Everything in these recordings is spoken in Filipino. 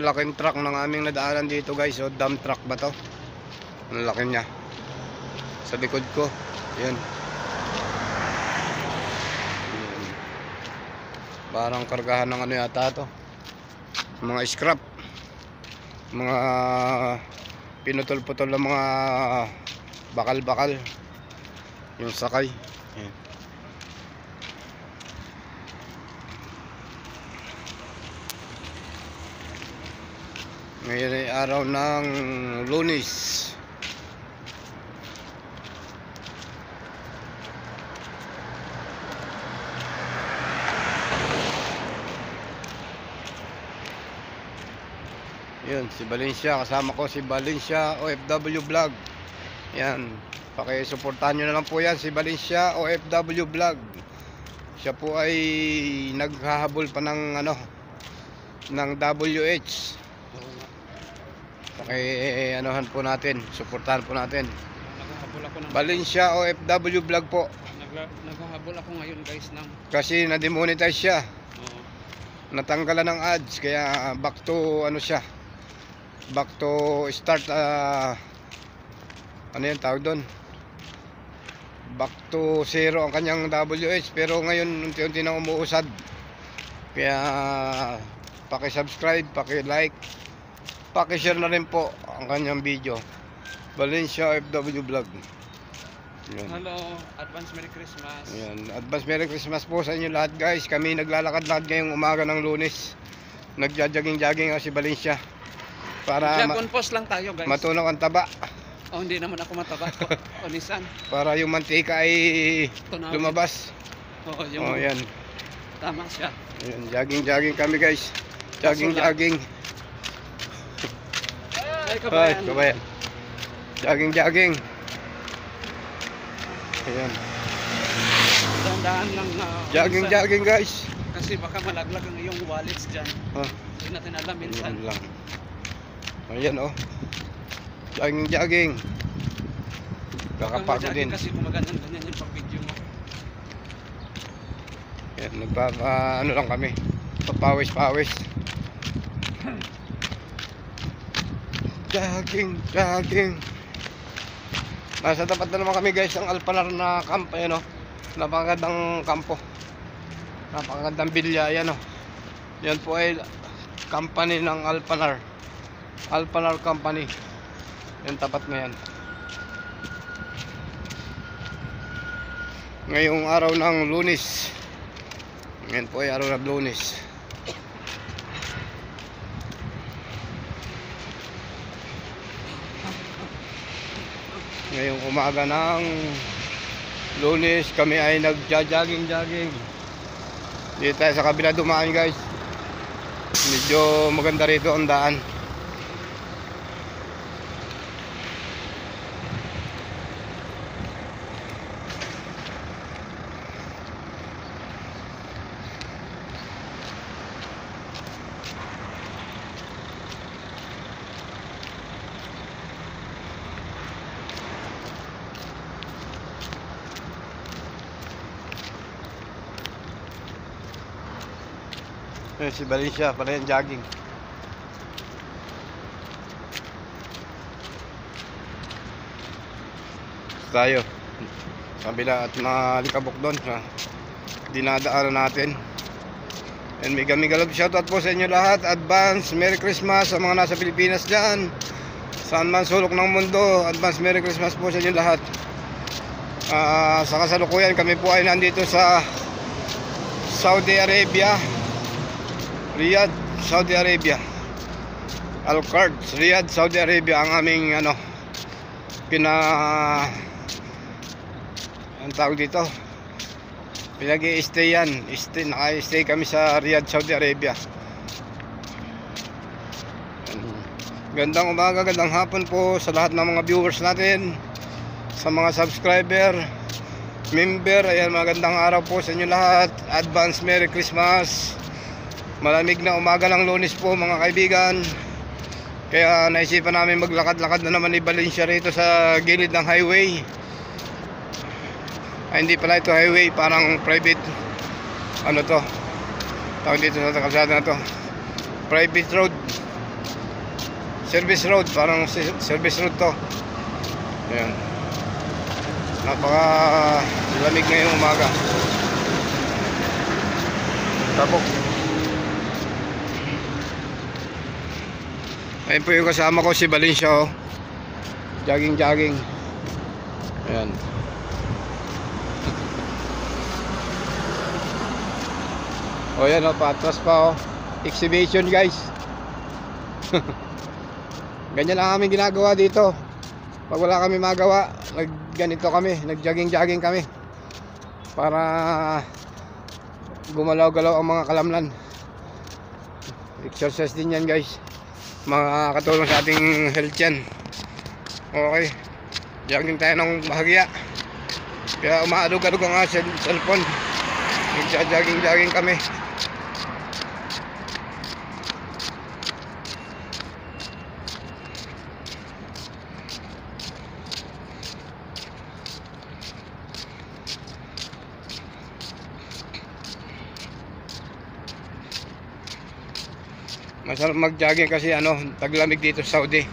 napakalaking truck ng aming nadaanan dito guys. O dump truck ba to? Ang laki niya. Sa likod ko. Yun. Parang kargahan ng ano yata to. Mga scrap. Mga pinutol-putol ng mga bakal-bakal. Yung sakay. Yan. Ngayon ay araw ng Lunes. Yun, si Valencia, kasama ko si Valencia OFW Vlog. Yan, paki-suportahan nyo na lang po yan, si Valencia OFW Vlog. Siya po ay naghahabol pa ng ano, ng WH. Paki-anuhan po natin, suportahan po natin. Naghahabol ako ng Valencia OFW Vlog po. Naghahabol ako ngayon guys ng Kasi na-demonetize siya. oo. Natanggalan ng ads, kaya back to ano siya. Back to start ano yung tawag doon, back to zero ang kanyang WH. Pero ngayon unti-unti nang umuusad. Kaya paki-subscribe, paki-like, paki-share na rin po ang kanyang video. Valencia OFW Vlog. Yan. Hello, advance Merry Christmas. Yan. Advance Merry Christmas po sa inyo lahat guys. Kami naglalakad-lakad ngayong umaga ng Lunes. Nagja-jogging-jogging si Valencia para Mag-post lang tayo guys. matunaw ang taba. Oh, hindi naman ako mataba. Onisan. Para yung mantika ay Tunawin. lumabas. Oo, yung Oh, yan. tama siya. Yan, jogging-jogging kami guys. Jogging-jogging. Ay, Ay, kabayan. kabayan. Jogging-jogging. Ayan. Dahan-dahan lang na Jogging-jogging guys. kasi baka malaglag ang iyong wallets dyan. Oh, Hindi natin alam minsan. yan lang. Ayan oh. Jogging-jogging. Kakapagod din. Kasi gumagandang ganyan yung pag-video mo. Yan, ano lang kami. Papawis-pawis. Jogging. Nasa tapat na naman kami guys ng Alpanar na camp. Ayan o. Napakagandang kampo. Napakagandang bilya. Ayan o. Yan po ay company ng Alpanar. Alpanar Company. Yan, tapat na yan. Ngayong araw ng Lunes. Ngayon po ay araw ng Lunes. Ngayong umaga ng Lunes, kami ay nagja-jogging-jogging. Dito tayo sa kabila dumaan guys. Medyo maganda rito ang daan. Ayan, si Valencia pala yung jogging. Tayo sa kabila at malikabok doon sa dinadaanan natin. And mega love shoutout po sa inyo lahat. Advance Merry Christmas sa mga nasa Pilipinas dyan, saan man sulok ng mundo. Advance Merry Christmas po sa inyo lahat. Sa kasalukuyan kami po ay nandito sa Saudi Arabia, Riyadh, Saudi Arabia. Al-Qards, Riyadh, Saudi Arabia ang aming ano, ang tawag dito, pinag-i-stay yan. Naka-stay kami sa Riyadh, Saudi Arabia. Gandang umaga, gandang hapon po sa lahat ng mga viewers natin, sa mga subscriber, member. Ayan, magandang araw po sa inyo lahat. Advance Merry Christmas. Malamig na umaga ng Lunes po mga kaibigan. Kaya naisipan namin maglakad-lakad na naman ni Valencia rito sa gilid ng highway. Ay, hindi pala ito highway, parang private ano to, tawag dito sa kalsada na to, private road. service road, parang service road to. Ayan. Napaka lamig ngayong umaga. Tapos ayun po yung kasama ko, si Valencia, oh. Jogging. Ayan. O yan, oh, patras pa, oh. Exhibition, guys. Ganyan lang kami ginagawa dito. Pag wala kami magawa, ganito kami, nag-jogging kami para gumalaw-galaw ang mga kalamnan. Exercise din yan, guys. Makakatulong sa ating health yan. Okay, jogging tayo ng bahagya. Kaya umaadog-adog ang cellphone. Nagja-jogging kami. Masarap mag-jogging kasi taglamig dito sa Saudi.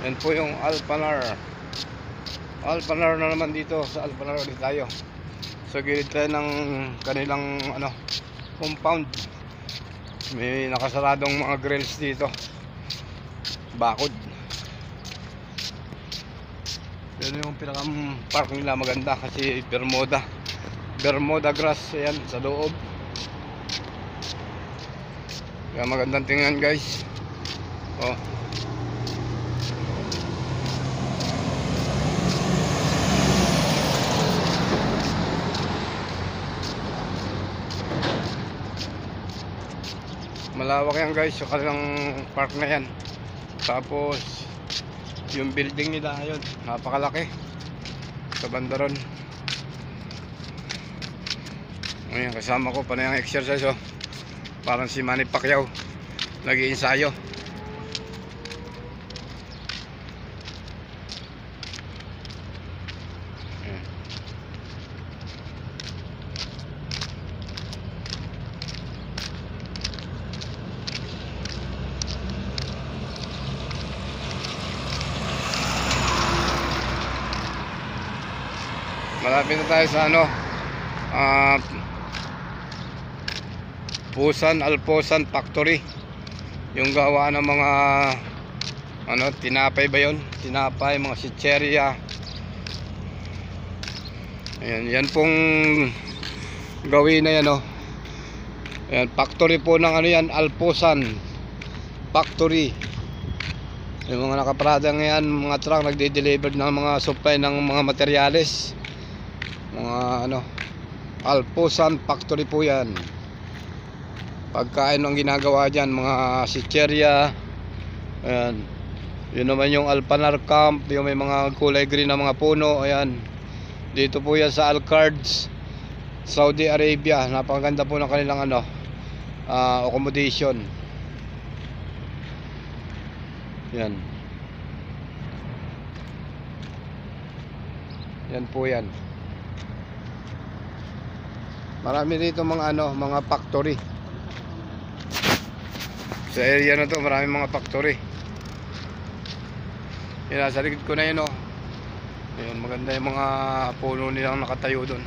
Yan po yung Alpanar. Alpanar na naman dito. Sa Alpanar ulit tayo. So gilid tayo ng kanilang compound. May nakasaradong mga grills dito. Bakod. Yan yung pinakang park nila, maganda kasi Bermuda grass yan sa loob. Kaya magandang tingnan, guys. Oh. Malawak yan, guys, yung kanilang park na yan. Tapos yung building nila, yun, napakalaki sa bandaron. Ngayon kasama ko pa na yung exercise, oh. Parang si Manny Pacquiao nag-iinsayo. Malapit na tayo sa Alposan Factory. Yung gawa ng mga tinapay ba yun? Tinapay, mga chicheria. Ayan, yan pong gawin na yan, oh. Ayan, factory po ng yan, Alposan Factory. Yung mga nakaparada ngayon, mga truck nagde-deliver ng mga supply ng mga materyales. Mga Alposan Factory po yan. Pagkain ang ginagawa dyan, mga chicheria. Ayan. Yun naman yung Alpanar Camp, yung may mga kulay green na mga puno. Ayan. Dito po yan sa Alcards, Saudi Arabia. Napakaganda po ng kanilang accommodation. Yan. Yan po yan. Marami dito mga factory. Sa area na to, marami mga factory. Yan, nasa likod ko na yun, oh. Ayun, maganda yung mga puno nilang nakatayo doon.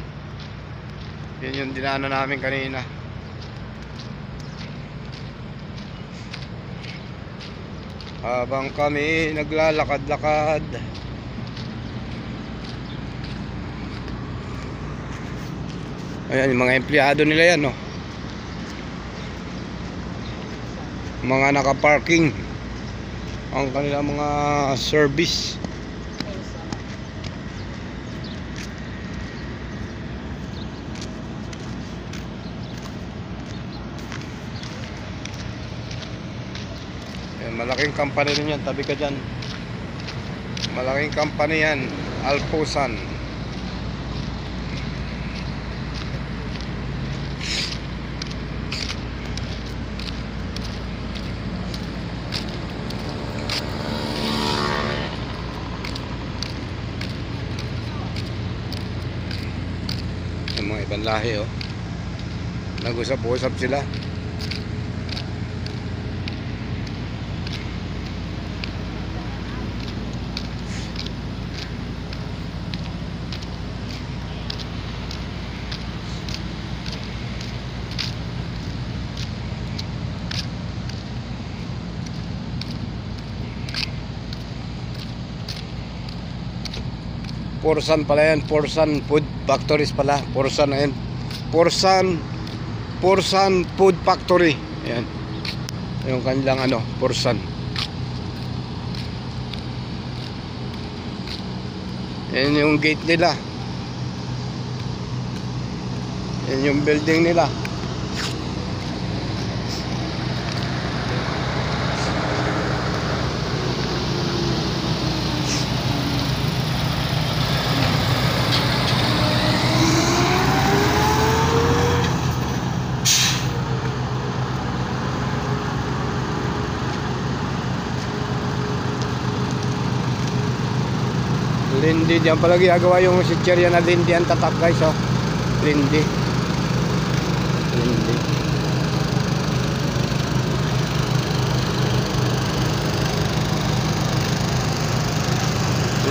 Yan yung dinaanan namin kanina. Habang kami naglalakad-lakad. Ayan, yung mga empleyado nila yan, no? Mga naka-parking ang kanilang mga service. Ayan, malaking company rin yan, tabi ka dyan. Malaking company yan, Alposan. Ibang lahi oh. Nag-usap-usap sila. Porsan pala yan, Porsan Food Factories pala. Porsan na yan. Porsan Food Factory. Ayan. Yung kanilang ano, Porsan. Ayan yung gate nila. Ayan yung building nila. Lindy, diyan pala ginagawa yung sitcherya na Lindy ang tatak guys oh. Lindy. Lindy.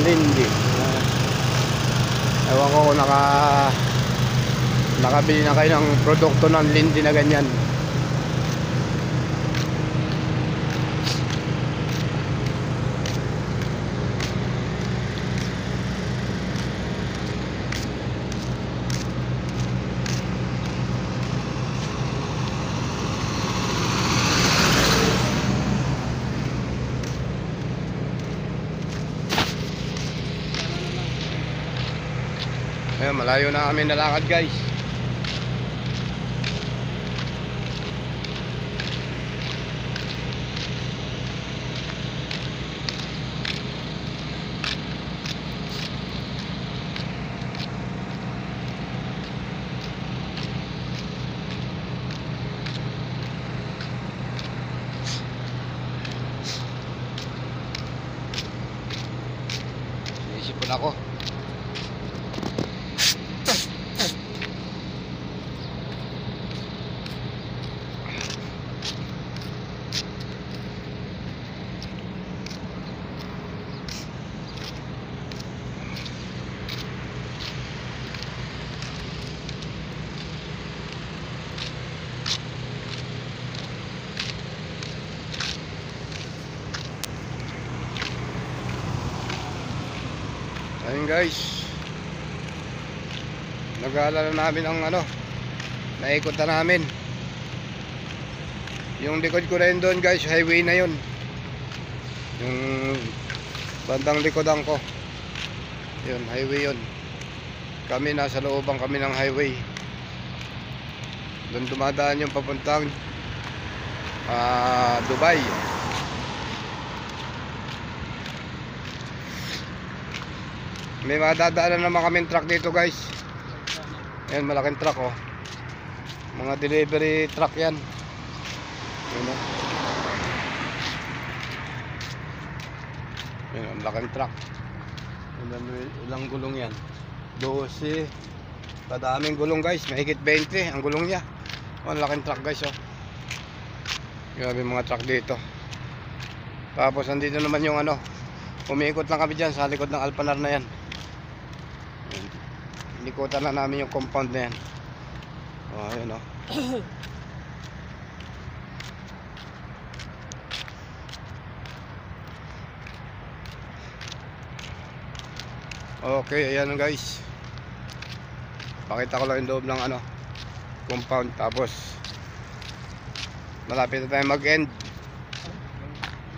Lindy. Ewan ko kung nakabili na kayo ng produkto ng Lindy na ganyan. Ayan, malayo na kami nalakad guys. Iisipon ako. Ayun guys, nag-aalala namin ang ano, naikot na namin yung likod ko rin doon guys, highway na yun, yung bandang likodan ko yun, highway yun. Kami nasa looban kami ng highway, doon dumadaan yung papuntang Dubai. May madadaanan naman kaming truck dito guys. Ayan, malaking truck oh. Mga delivery truck yan. Ayan oh. Ayan, malaking truck. Ilang gulong yan? 12. Kadaming gulong guys. Mahigit 20 ang gulong niya. Oh, malaking truck guys oh. Grabe mga truck dito. Tapos andito naman yung ano, umiikot lang kami dyan sa likod ng Alpanar na yan. Likotan na namin yung compound na yan. Oh, ayun oh. Okay, ayan guys. Pakita ko lang yung loob ng ano, compound. Tapos malapit na tayo mag-end.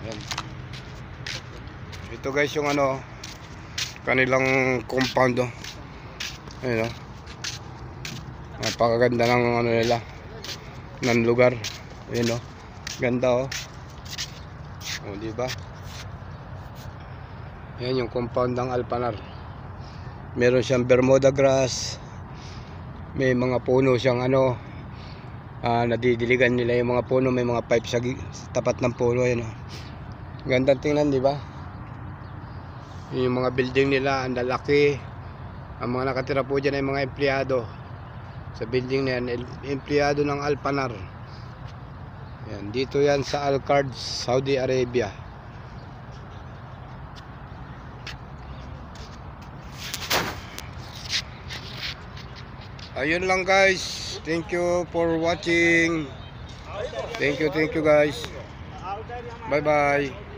Ayan. Ito guys yung ano, kanilang compound oh. Ayun oh. Napakaganda ng ano nila, ng lugar. Ayun oh. Ganda oh. Oh, di ba? Ayan yung compound ng Alpanar. Meron siyang Bermuda grass. May mga puno siyang ano, nadidiligan nila yung mga puno, may mga pipe sa tapat ng puno. Ayun oh. Ganda tingnan, di ba? Yung mga building nila, ang lalaki. Ang mga nakatira po dyan ay mga empleyado. Sa building na yan, empleyado ng Alpanar. Yan, dito yan sa Alcard, Saudi Arabia. Ayun lang guys. Thank you for watching. Thank you guys. Bye bye.